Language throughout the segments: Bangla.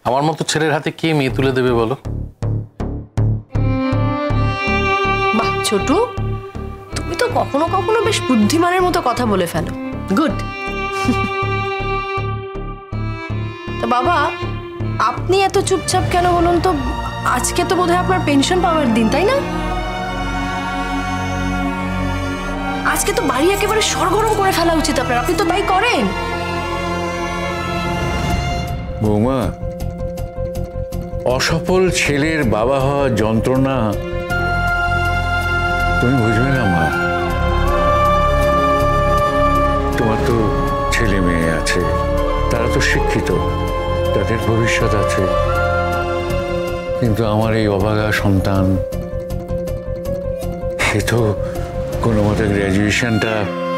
আমার মতো ছেলের হাতে কে মেয়ে তুলে দেবে বলো? বাহ ছোটু, তুমি তো কখনো কখনো বেশ বুদ্ধিমানের মতো কথা বলে ফেলো। গুড। তো বাবা, আপনি এত চুপচাপ কেন বলুন তো? আজকে তো বোধহয় আপনার পেনশন পাওয়ার দিন, তাই না? আজকে তো বাড়ি একেবারে সরগরম করে ফেলা উচিত আপনার, আপনি তো তাই করেন। বৌমা, অসফল ছেলের বাবা হওয়ার যন্ত্রণা তুমি বুঝবে না মা। তোমার তো ছেলে মেয়ে আছে, তারা তো শিক্ষিত, তাদের ভবিষ্যৎ আছে, কিন্তু আমার এই অভাগা সন্তান, সে তো কোনো মতে গ্র্যাজুয়েশনটা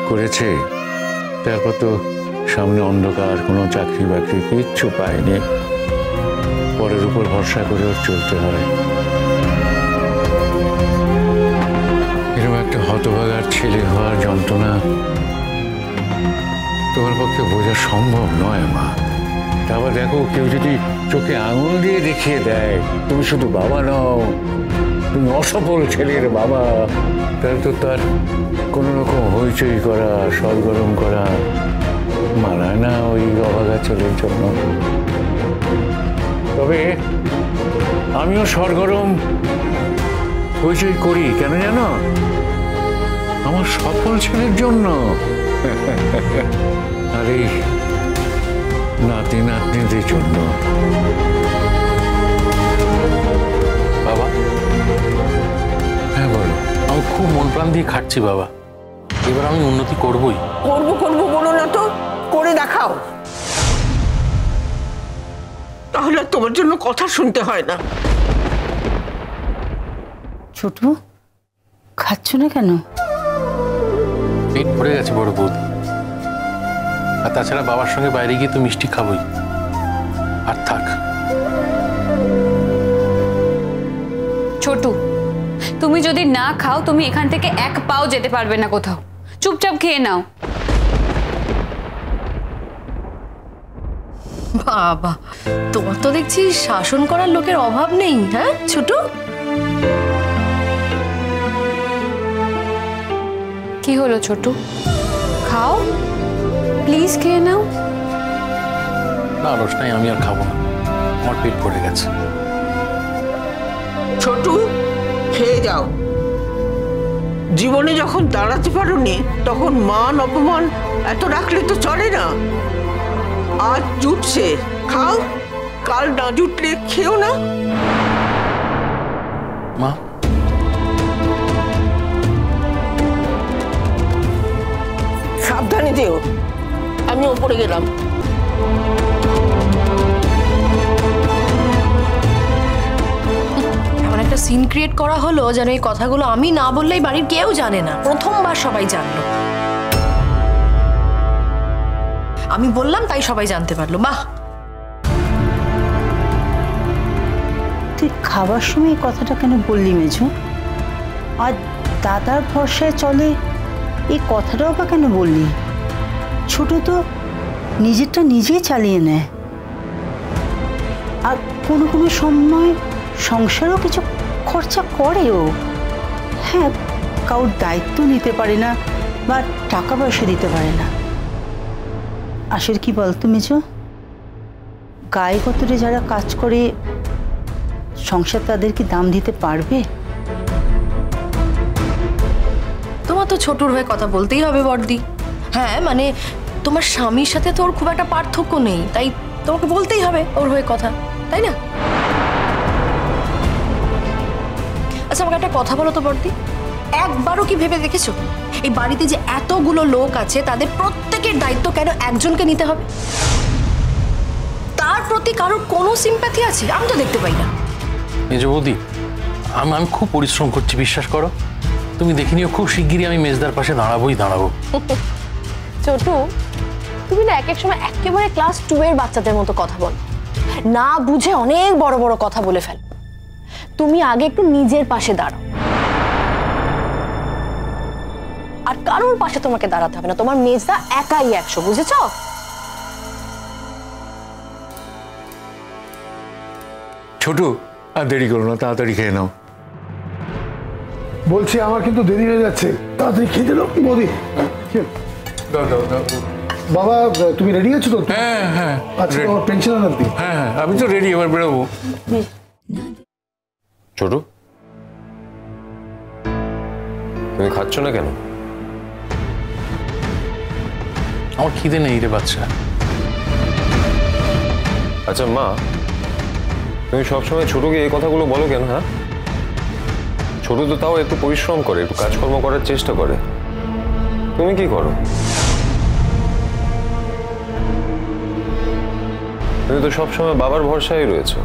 করেছে, তারপর তো সামনে অন্ধকার, কোনো চাকরি বাকরি কিচ্ছু পায়নি, পরের উপর ভরসা করে ওর চলতে হয়। এরকম একটা হতভাগার ছেলে হওয়ার যন্ত্রণা তোমার পক্ষে বোঝা সম্ভব নয় মা। তারপর দেখো, কেউ যদি চোখে আঙুল দিয়ে দেখিয়ে দেয় তুমি শুধু বাবা নও, তুমি অসফল ছেলের বাবা, তাহলে তো তার কোনো রকম হইচই করা, সরগরম করা মানায় না ওই অভাগা ছেলের জন্য। তবে আমিও সরগরম হইচই করি কেন জানো? আমার সফল ছেলের জন্য। আর এই নাতি নাতনিদের জন্য। বাবা, হ্যাঁ বলো। আমি খুব মন প্রাণ দিয়ে খাটছি বাবা, এবার আমি উন্নতি করবই। করবো বলো না তো, করে দেখাও, তাহলে তোমার জন্য কথা শুনতে হয় না। ছোট, খাচ্ছ না কেন? পেট ভরে গেছে বড় বৌদি, আর তাছাড়া বাবার সঙ্গে বাইরে গিয়ে তো মিষ্টি খাবই। আর থাক। ছোটু, তুমি যদি না খাও তুমি এখান থেকে এক পাও যেতে পারবে না কোথাও। চুপচাপ খেয়ে নাও। বাবা, তোমার তো দেখছি শাসন করার লোকের অভাব নেই। হ্যাঁ ছোটু, কি হলো ছোটু? খাও, প্লিজ খেয়ে নাও। না রোশনাই, আমি আর খাবো না, আমার পেট ভরে গেছে। ছোটু, খেয়ে যাও। জীবনে যখন দাঁড়াতে পারোনি তখন মান অপমান এত রাখলে তো চলে না। আজ জুটছে, খাও, কাল না জুটলে খেও না। মা, সাবধানে যেও, আমি ওপরে গেলাম। এমন একটা সিন ক্রিয়েট করা হলো যেন এই কথাগুলো আমি না বললেই বাড়ির কেউ জানে না, প্রথমবার সবাই জানলো। আমি বললাম তাই সবাই জানতে পারলো। বাহ, তুই খাবার সময় এই কথাটা কেন বললি মেজো? আর দাদার ভরসায় চলে, এই কথাটাও বা কেন বললি? ছোট তো নিজেরটা নিজেই চালিয়ে নেয়, আর কোনো কোনো সময় সংসারও কিছু খরচা করেও। হ্যাঁ, কারোর দায়িত্ব নিতে পারে না বা টাকা পয়সা দিতে পারে না। আসলে কি বলতো মেজো, গায়ে গতরে যারা কাজ করে সংসার তাদের কি দাম দিতে পারবে? তোমার তো ছোটুর হয়ে কথা বলতেই হবে বড়দি। হ্যাঁ মানে তোমার স্বামীর সাথে তো ওর খুব একটা পার্থক্য নেই, তাই তোমাকে বলতেই হবে ওর হয়ে কথা, তাই না? আচ্ছা আমাকে একটা কথা বলো তো বড়দি, একবারও কি ভেবে দেখেছো এই বাড়িতে যে এতগুলো লোক আছে তাদের প্রত্যেকের দায়িত্ব কেন একজনকে নিতে হবে? তার প্রতি কারোর কোনো সিম্প্যাথি আছে? আমি তো দেখতে পাই না। মেজ বৌদি, আমি খুব পরিশ্রম করছি, বিশ্বাস করো। তুমি দেখে নিও, খুব শিগগিরই আমি মেজদার পাশে দাঁড়াবো। ছোটু, তুমি না এক এক সময় একেবারে ক্লাস 2 এর বাচ্চাদের মতো কথা বলো, না বুঝে অনেক বড় বড় কথা বলে ফেল। তুমি আগে একটু নিজের পাশে দাঁড়াও, আর কারোর পাশে তোমাকে দাঁড়াতে হবে না। তোমার মেজদা একাই 100, বুঝেছো? ছোটু, আর দেরি করো না, তাড়াতাড়ি খেয়ে নাও। বলছি আমার কিন্তু দেরি হয়ে যাচ্ছে, তাড়াতাড়ি খেয়ে দিল বৌদি। দাও দাও দাও। বাবা তুমি রেডি আছো তো? হ্যাঁ হ্যাঁ আচ্ছা তোমার পেনশন আনার দিন। হ্যাঁ হ্যাঁ, আমি তো রেডি, এবার বেরোবো। ছোটু, তুমি খাচ্ছ না কেন? আমার খিদে নেই রে বাচ্চা। আচ্ছা মা, তুমি সবসময় ছোটকে এই কথাগুলো বলো কেন? হ্যাঁ, ছোট তো তাও একটু পরিশ্রম করে, একটু কাজকর্ম করার চেষ্টা করে। তুমি কি করো? তুমি তো সবসময় বাবার ভরসায় রয়েছো।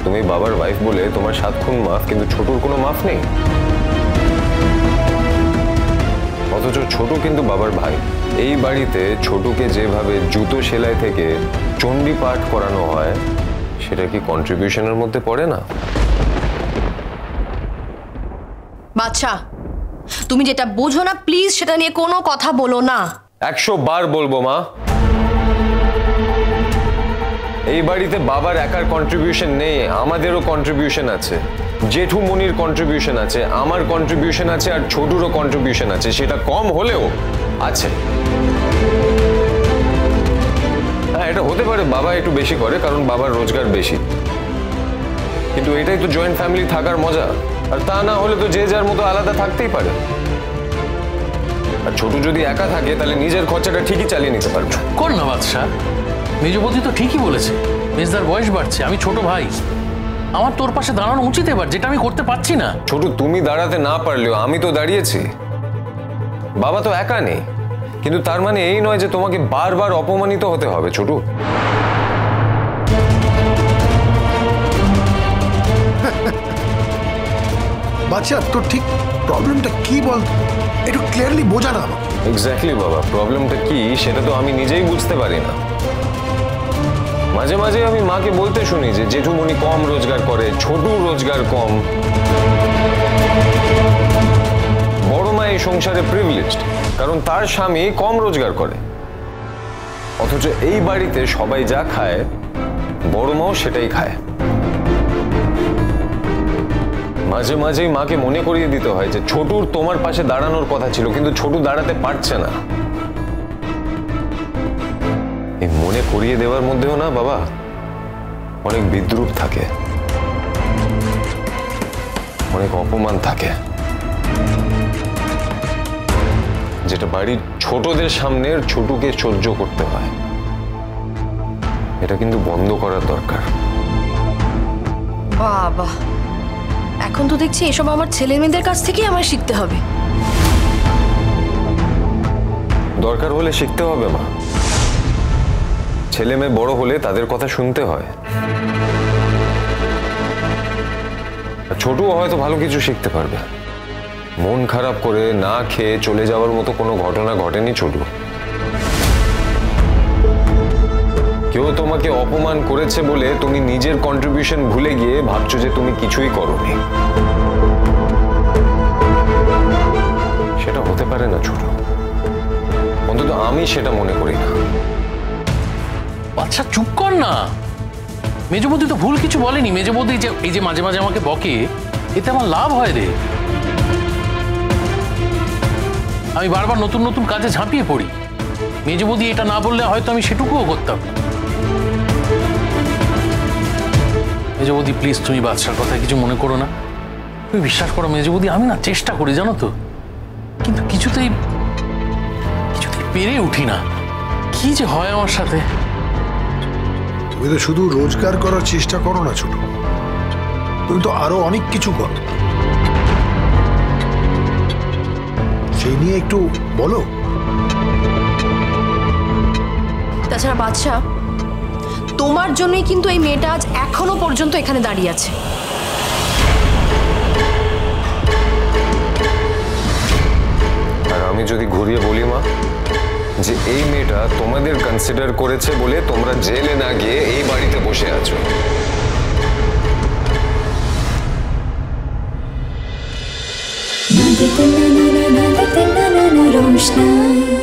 তুমি বাবার ওয়াইফ বলে তোমার 7 খুন মাফ, কিন্তু ছোটুর কোনো মাফ নেই। অথচ ছোট কিন্তু বাবার ভাই। এই বাড়িতে ছোটকে যেভাবে জুতো সেলাই থেকে চণ্ডী পাঠ করানো হয়, সেটা কি কন্ট্রিবিউশনের মধ্যে পড়ে না? বাচ্চা, তুমি যেটা বোঝো না প্লিজ সেটা নিয়ে কোনো কথা বলো না। 100 বার বলবো মা, এই বাড়িতে বাবার একার কন্ট্রিবিউশন নেই, আমাদেরও কন্ট্রিবিউশন আছে, জেঠুমনির কন্ট্রিবিউশন আছে, আমার কন্ট্রিবিউশন আছে, আর ছোটুরও কন্ট্রিবিউশন আছে। সেটা কম হলেও আছে। হ্যাঁ, এটা হতে পারে বাবা একটু বেশি করে কারণ বাবার রোজগার বেশি, কিন্তু এটাই তো জয়েন্ট ফ্যামিলি থাকার মজা। আর তা না হলে তো যে যার মতো আলাদা থাকতেই পারে। আর ছোট যদি একা থাকে তাহলে নিজের খরচাটা ঠিকই চালিয়ে নিতে পারবে। কর না বাদশা, মেজবতী তো ঠিকই বলেছে, মেজদার বয়স বাড়ছে, আমি ছোট ভাই, আমার তোর পাশে দাঁড়ানো উচিত এবার, যেটা আমি করতে পারছি না। ছোট, তুমি দাঁড়াতে না পারলেও আমি তো দাঁড়িয়েছি। বাবা তো একা নেই, কিন্তু তার মানে এই নয় যে তোমাকে বারবার অপমানিত হতে হবে। ছোট, বাচ্চা তোর ঠিক প্রবলেমটা কি বল, একটু ক্লিয়ারলি বোঝা না। এক্স্যাক্টলি বাবা, প্রবলেমটা কি সেটা তো আমি নিজেই বুঝতে পারি না। মাঝে মাঝে আমি মাকে বলতে শুনি যে জেঠুমনি কম রোজগার করে, ছোট রোজগার কম। বড় মা এই সংসারে প্রিভিলেজড, কারণ তার স্বামী কম রোজগার করে। অথচ এই বাড়িতে সবাই যা খায়, বড় মাও সেটাই খায়। মাঝে মাঝেই মাকে মনে করিয়ে দিতে হয় যে ছোটুর তোমার পাশে দাঁড়ানোর কথা ছিল, কিন্তু ছোটু দাঁড়াতে পারছে না। এই মনে করিয়ে দেওয়ার মধ্যেও না বাবা অনেক বিদ্রুপ থাকে, অনেক অপমান থাকে, যেটা বাড়ির ছোটদের সামনের ছোটুকে সহ্য করতে হয়। এটা কিন্তু বন্ধ করার দরকার। বাবা, এখন তো দেখছি এসব আমার ছেলে মেয়েদের কাছ থেকেই আমার শিখতে হবে। দরকার হলে শিখতে হবে মা। ছেলে মেয়ে বড় হলে তাদের কথা শুনতে হয়। ছোটও হয়তো ভালো কিছু শিখতে পারবে। মন খারাপ করে না খেয়ে চলে যাওয়ার মতো কোনো ঘটনা ঘটেনি ছোট। কেউ তোমাকে অপমান করেছে বলে তুমি নিজের কন্ট্রিবিউশন ভুলে গিয়ে ভাবছো যে তুমি কিছুই করোনি। সেটা হতে পারে না ছোট, অন্তত আমি সেটা মনে করি না। আচ্ছা চুপ কর না, মেজবতী তো ভুল কিছু বলেনি। মেজবতী যে এই যে মাঝে মাঝে আমাকে বকে, এতে আমার লাভ হয় রে। আমি বারবার নতুন নতুন কাজে ঝাঁপিয়ে পড়ি, মেজবতী এটা না বললে হয়তো আমি সেটুকুও করতাম না। মেজবতী প্লিজ, তুমি বাদশার কথা কিছু মনে করো না। তুমি বিশ্বাস করো মেজবতী, আমি না চেষ্টা করি জানো তো, কিন্তু কিছুতেই পেরে উঠি না। কি যে হয় আমার সাথে। তুমি তো শুধু রোজগার করার চেষ্টা করো না ছোট, তুমি তো আরো অনেক কিছু করো, সেই নিয়ে একটু বলো। তাছাড়া বাদশা, তোমার জন্যই কিন্তু এই মেয়েটা আজ এখনো পর্যন্ত এখানে দাঁড়িয়ে আছে। আর আমি যদি ঘুরিয়ে বলি মা, যে এই মেয়েটা তোমাদের কনসিডার করেছে বলে তোমরা জেলে না গিয়ে এই বাড়িতে বসে আছো। रोशनाई